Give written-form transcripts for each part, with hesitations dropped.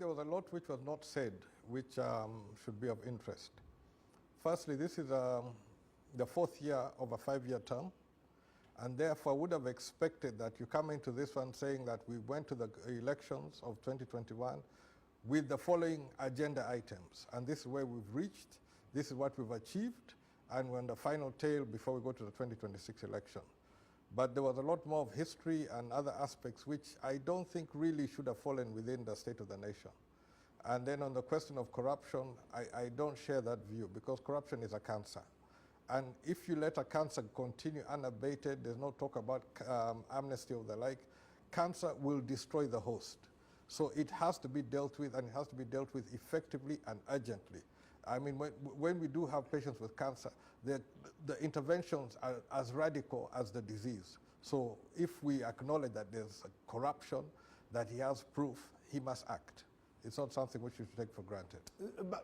there was a lot which was not said, which should be of interest. Firstly, this is the fourth year of a 5-year term, and therefore would have expected that you come into this one saying that we went to the elections of 2021 with the following agenda items, and this is where we've reached, this is what we've achieved, and we're on the final tail before we go to the 2026 election. But there was a lot more of history and other aspects which I don't think really should have fallen within the state of the nation. And then on the question of corruption, I don't share that view, because corruption is a cancer. And if you let a cancer continue unabated, there's no talk about amnesty or the like, cancer will destroy the host. So it has to be dealt with, and it has to be dealt with effectively and urgently. I mean, when we do have patients with cancer, the interventions are as radical as the disease. So if we acknowledge that there's corruption, that he has proof, he must act. It's not something which we should take for granted.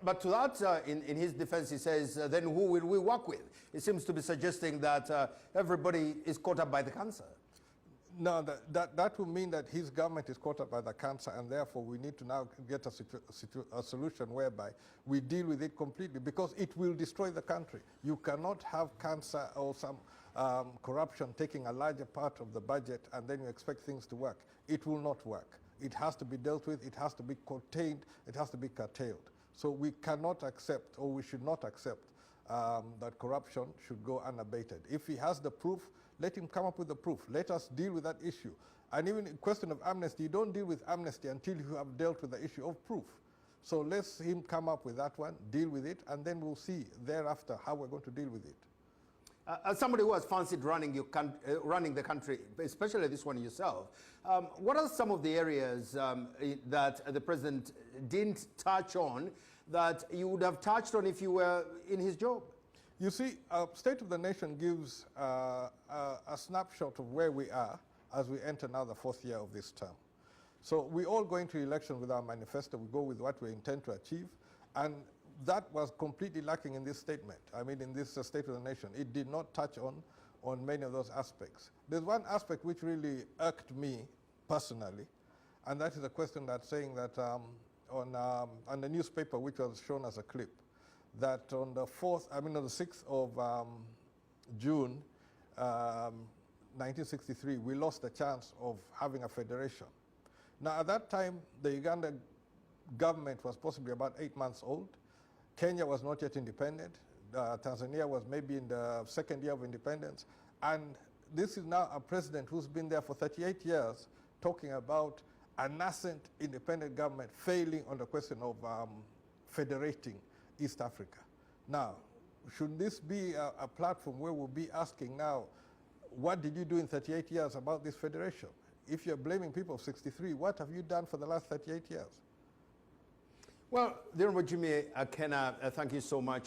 But to that, in his defense, he says, then who will we work with? He seems to be suggesting that everybody is caught up by the cancer. No, that will mean that his government is caught up by the cancer, and therefore we need to now get a solution whereby we deal with it completely, because it will destroy the country. You cannot have cancer or some corruption taking a larger part of the budget and then you expect things to work. It will not work. It has to be dealt with, it has to be contained, it has to be curtailed. So we cannot accept, or we should not accept, that corruption should go unabated. If he has the proof, let him come up with the proof. Let us deal with that issue. And even in question of amnesty, you don't deal with amnesty until you have dealt with the issue of proof. So let him come up with that one, deal with it, and then we'll see thereafter how we're going to deal with it. As somebody who has fancied running the country, especially this one yourself, what are some of the areas that the president didn't touch on that you would have touched on if you were in his job? You see, State of the Nation gives a snapshot of where we are as we enter now the fourth year of this term. So we all go into election with our manifesto, we go with what we intend to achieve, and that was completely lacking in this statement. I mean, in this State of the Nation, it did not touch on many of those aspects. There's one aspect which really irked me personally, and that is a question that's saying that on the newspaper, which was shown as a clip, that on the 6th of June 1963, we lost the chance of having a federation. Now, at that time, the Uganda government was possibly about 8 months old. Kenya was not yet independent. Tanzania was maybe in the second year of independence. And this is now a president who's been there for 38 years talking about a nascent independent government failing on the question of federating East Africa. Now, should this be a platform where we'll be asking now, what did you do in 38 years about this federation? If you're blaming people of 63, what have you done for the last 38 years? Well, Jimmy Akena, thank you so much.